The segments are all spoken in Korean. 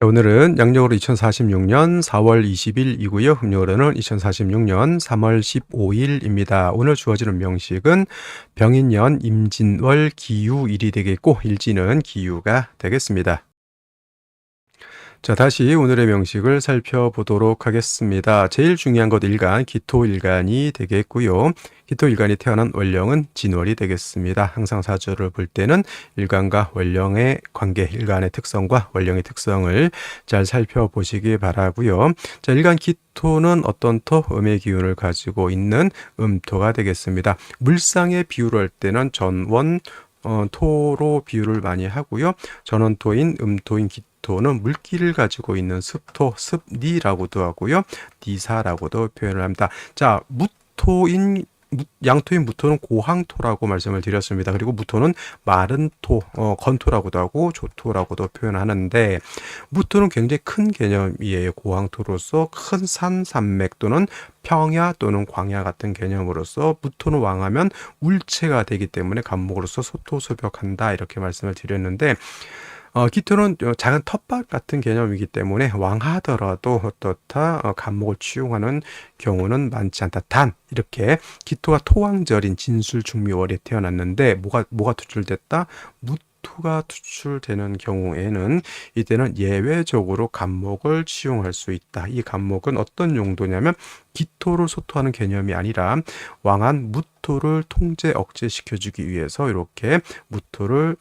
오늘은 양력으로 2046년 4월 20일이고요. 음력으로는 2046년 3월 15일입니다. 오늘 주어지는 명식은 병인년 임진월 기유일이 되겠고 일지는 기유가 되겠습니다. 자, 다시 오늘의 명식을 살펴보도록 하겠습니다. 제일 중요한 것 일간, 기토일간이 되겠고요. 기토일간이 태어난 월령은 진월이 되겠습니다. 항상 사주를 볼 때는 일간과 월령의 관계, 일간의 특성과 월령의 특성을 잘 살펴보시기 바라고요. 자, 일간 기토는 어떤 토, 음의 기운을 가지고 있는 음토가 되겠습니다. 물상의 비유를 할 때는 전원, 토로 비유를 많이 하고요. 전원토인 음토인 기토는 물기를 가지고 있는 습토, 습니라고도 하고요. 니사라고도 표현을 합니다. 자, 양토인 무토는 고항토라고 말씀을 드렸습니다. 그리고 무토는 마른 토, 건토라고도 하고 조토라고도 표현하는데 무토는 굉장히 큰 개념이에요. 고항토로서 큰 산, 산맥 또는 평야 또는 광야 같은 개념으로서 무토는 왕하면 울체가 되기 때문에 간목으로서 소토소벽한다 이렇게 말씀을 드렸는데 기토는 작은 텃밭 같은 개념이기 때문에 왕하더라도 어떻다 간목을 취용하는 경우는 많지 않다. 단 이렇게 기토가 토왕절인 진술중미월에 태어났는데 뭐가 투출됐다? 무토가 투출되는 경우에는 이때는 예외적으로 간목을 취용할 수 있다. 이 간목은 어떤 용도냐면 기토를 소토하는 개념이 아니라 왕한 무토를 통제 억제시켜주기 위해서 이렇게 무토를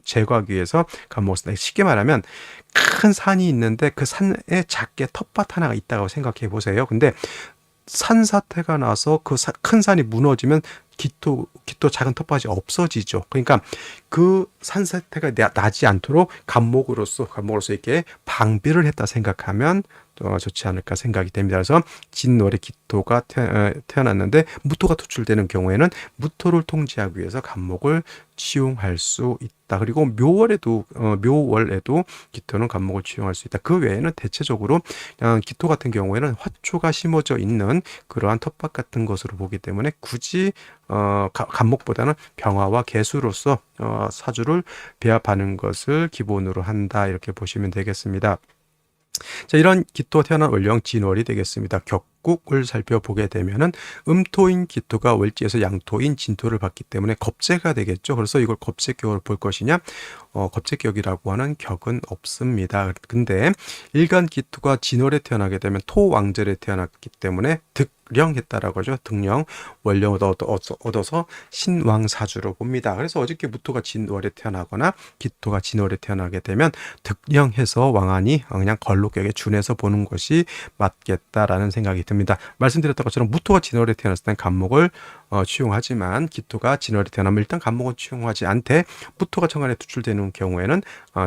제거하기 위해서 간목을 쓴다. 쉽게 말하면 큰 산이 있는데 그 산에 작게 텃밭 하나가 있다고 생각해 보세요. 근데 산사태가 나서 그 큰 산이 무너지면 기토 작은 텃밭이 없어지죠. 그러니까 그 산사태가 나지 않도록 간목으로서 이렇게 방비를 했다 생각하면 좋지 않을까 생각이 됩니다. 그래서 진월에 기토가 태어났는데 무토가 투출되는 경우에는 무토를 통제하기 위해서 간목을 취용할 수 있다. 그리고 묘월에도 기토는 간목을 취용할 수 있다. 그 외에는 대체적으로 기토 같은 경우에는 화초가 심어져 있는 그러한 텃밭 같은 것으로 보기 때문에 굳이 간목보다는 병화와 개수로서 사주를 배합하는 것을 기본으로 한다 이렇게 보시면 되겠습니다. 자, 이런 기토 태어난 월령 진월이 되겠습니다. 격국을 살펴보게 되면은 음토인 기토가 월지에서 양토인 진토를 받기 때문에 겁재가 되겠죠. 그래서 이걸 겁재격으로 볼 것이냐? 겁재격이라고 하는 격은 없습니다. 근데 일간 기토가 진월에 태어나게 되면 토왕절에 태어났기 때문에 득령했다라고 하죠. 득령, 월령을 얻어서 신왕사주로 봅니다. 그래서 어저께 무토가 진월에 태어나거나 기토가 진월에 태어나게 되면 득령해서 왕안이 그냥 걸록격에 준해서 보는 것이 맞겠다라는 생각이 듭니다. 말씀드렸던 것처럼 무토가 진월에 태어났을 땐 간목을 취용하지만 기토가 진월에 태어나면 일단 간목은 취용하지 않되 무토가 천간에 투출되는 경우에는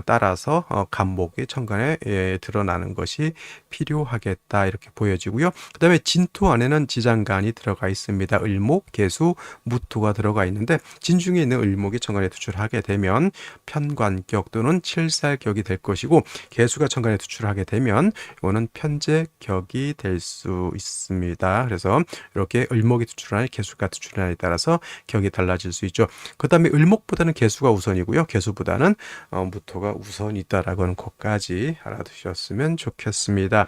따라서 간목이 천간에 드러나는 것이 필요하겠다 이렇게 보여지고요. 그 다음에 진토 안에는 지장간이 들어가 있습니다. 을목, 개수, 무토가 들어가 있는데 진중에 있는 을목이 천간에 투출하게 되면 편관격 또는 칠살격이 될 것이고 개수가 천간에 투출하게 되면 이거는 편제격이 될 수 있습니다. 그래서 이렇게 을목이 투출하니 개수가 투출하냐에 따라서 격이 달라질 수 있죠. 그 다음에 을목보다는 개수가 우선이고요. 개수보다는 무토가 우선이다라고 하는 것까지 알아두셨으면 좋겠습니다.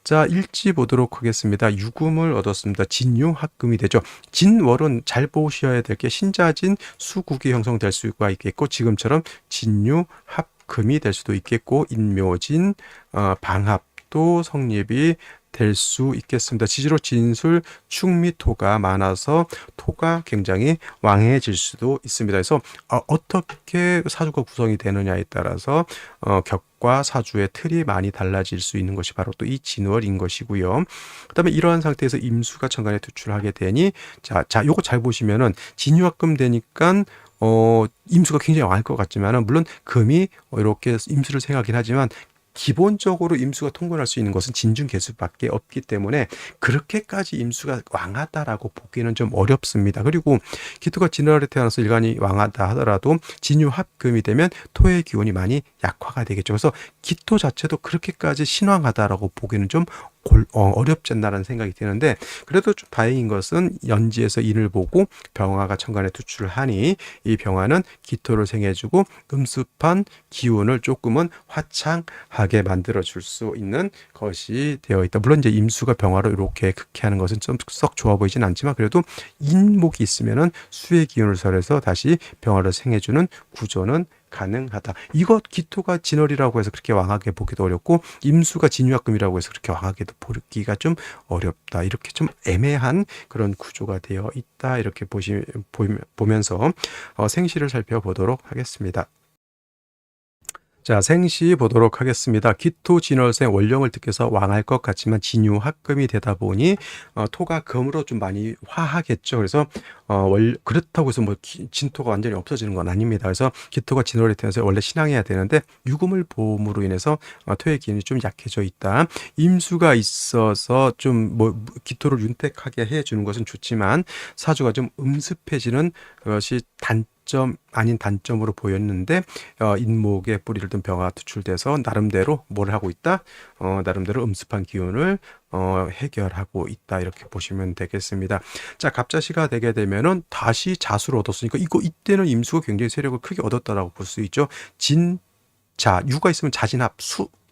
자, 일지 보도록 하겠습니다. 유금을 얻었습니다. 진유합금이 되죠. 진월은 잘 보셔야 될 게 신자진 수국이 형성될 수가 있겠고 지금처럼 진유합금이 될 수도 있겠고 인묘진 방합도 성립이 될 수 있겠습니다. 지지로 진술, 축미토가 많아서 토가 굉장히 왕해질 수도 있습니다. 그래서 어떻게 사주가 구성이 되느냐에 따라서 격과 사주의 틀이 많이 달라질 수 있는 것이 바로 또 이 진월인 것이고요. 그 다음에 이러한 상태에서 임수가 천간에 투출하게 되니 자 요거 잘 보시면은 진유합금 되니까 임수가 굉장히 왕할 것 같지만은 물론 금이 이렇게 임수를 생각하긴 하지만 기본적으로 임수가 통근할 수 있는 것은 진중개수밖에 없기 때문에 그렇게까지 임수가 왕하다라고 보기는 좀 어렵습니다. 그리고 기토가 진월에 태어나서 일간이 왕하다 하더라도 진유합금이 되면 토의 기운이 많이 약화가 되겠죠. 그래서 기토 자체도 그렇게까지 신왕하다라고 보기는 좀 어렵지 않나라는 생각이 드는데 그래도 좀 다행인 것은 연지에서 인을 보고 병화가 천간에 투출을 하니 이 병화는 기토를 생해주고 음습한 기운을 조금은 화창하게 만들어 줄 수 있는 것이 되어 있다. 물론 이제 임수가 병화로 이렇게 극해하는 것은 좀 썩 좋아 보이진 않지만 그래도 인목이 있으면은 수의 기운을 설해서 다시 병화를 생해주는 구조는 가능하다. 이것 기토가 진월이라고 해서 그렇게 왕하게 보기도 어렵고 임수가 진유합금이라고 해서 그렇게 왕하게 보기가 좀 어렵다. 이렇게 좀 애매한 그런 구조가 되어 있다. 이렇게 보면서 생시를 살펴보도록 하겠습니다. 자, 생시 보도록 하겠습니다. 기토 진월생 원령을 득해서 왕할 것 같지만 진유합금이 되다 보니 토가 금으로 좀 많이 화하겠죠. 그래서 그렇다고 해서 뭐 진토가 완전히 없어지는 건 아닙니다. 그래서 기토가 진월이 되면서 원래 신앙해야 되는데 유금을 봄으로 인해서 토의 기운이 좀 약해져 있다. 임수가 있어서 좀 뭐 기토를 윤택하게 해주는 것은 좋지만 사주가 좀 음습해지는 것이 단점 아닌 단점으로 보였는데 인목에 뿌리를 둔 병화가 투출돼서 나름대로 뭘 하고 있다? 나름대로 음습한 기운을 해결하고 있다. 이렇게 보시면 되겠습니다. 자, 갑자시가 되게 되면은 다시 자수를 얻었으니까 이때는 임수가 굉장히 세력을 크게 얻었다라고 볼 수 있죠. 자, 유가 있으면 자진합,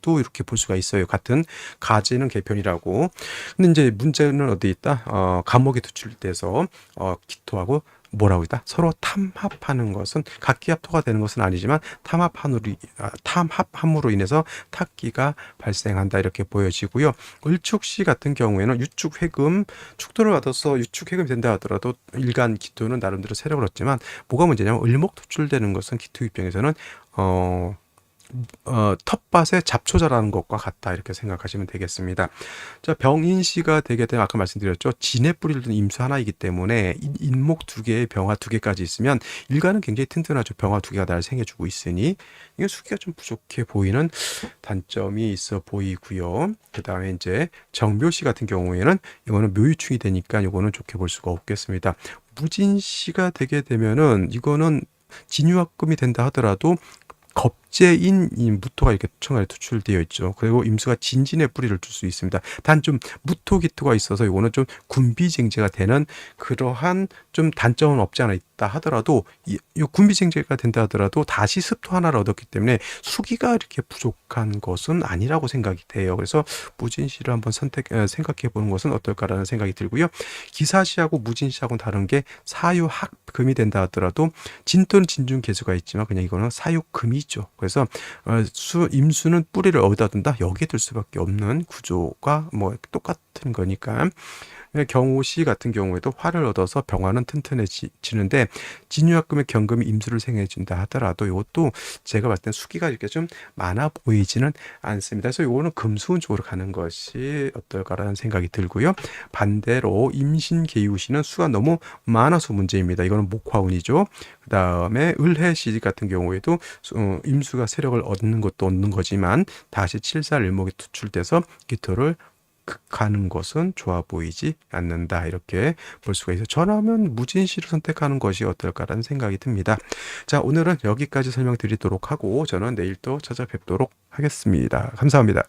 도 이렇게 볼 수가 있어요. 같은 가지는 개편이라고. 근데 이제 문제는 어디 있다? 간목이 투출돼서 기토하고 뭐라고 있다? 서로 탐합하는 것은 각기합토가 되는 것은 아니지만 탐합함으로 인해서 탁기가 발생한다 이렇게 보여지고요. 을축시 같은 경우에는 유축회금 축도를 받아서 유축회금이 된다 하더라도 일간 기토는 나름대로 세력을 얻지만 뭐가 문제냐면 을목 투출되는 것은 기토 입장에서는 텃밭의 잡초자라는 것과 같다 이렇게 생각하시면 되겠습니다. 자, 병인시가 되게 되면 아까 말씀드렸죠. 진에 뿌리를 둔 임수 하나이기 때문에 인목 두 개에 병화 두 개까지 있으면 일간은 굉장히 튼튼하죠. 병화 두 개가 날 생겨주고 있으니 이게 수기가 좀 부족해 보이는 단점이 있어 보이고요. 그 다음에 이제 정묘시 같은 경우에는 이거는 묘유충이 되니까 이거는 좋게 볼 수가 없겠습니다. 무진시가 되게 되면은 이거는 진유합금이 된다 하더라도 겁재인 이 무토가 이렇게 청간에 투출되어 있죠. 그리고 임수가 진진의 뿌리를 둘 수 있습니다. 단 좀 무토기토가 있어서 이거는 좀 군비쟁제가 되는 그러한 좀 단점은 없지 않아 있다 하더라도 이 군비쟁제가 된다 하더라도 다시 습토 하나를 얻었기 때문에 수기가 이렇게 부족한 것은 아니라고 생각이 돼요. 그래서 무진시를 한번 생각해 보는 것은 어떨까라는 생각이 들고요. 기사시하고 무진시하고는 다른 게 사유합금이 된다 하더라도 진토는 진중개수가 있지만 그냥 이거는 사유금이죠. 그래서 임수는 뿌리를 어디다 둔다? 여기에 둘 수밖에 없는 구조가 뭐 똑같은 거니까. 경호시 같은 경우에도 화를 얻어서 병화는 튼튼해지는데 진유합금의 경금이 임수를 생해준다 하더라도 이것도 제가 봤을 때 수기가 이렇게 좀 많아 보이지는 않습니다. 그래서 이거는 금수운 쪽으로 가는 것이 어떨까라는 생각이 들고요. 반대로 임신계유시는 수가 너무 많아서 문제입니다. 이거는 목화운이죠. 그 다음에 을해시 같은 경우에도 임수가 세력을 얻는 것도 얻는 거지만 다시 칠살일목이 투출돼서 기토를 극하는 것은 좋아 보이지 않는다 이렇게 볼 수가 있어요. 저라면 무진시를 선택하는 것이 어떨까라는 생각이 듭니다. 자, 오늘은 여기까지 설명드리도록 하고 저는 내일 또 찾아뵙도록 하겠습니다. 감사합니다.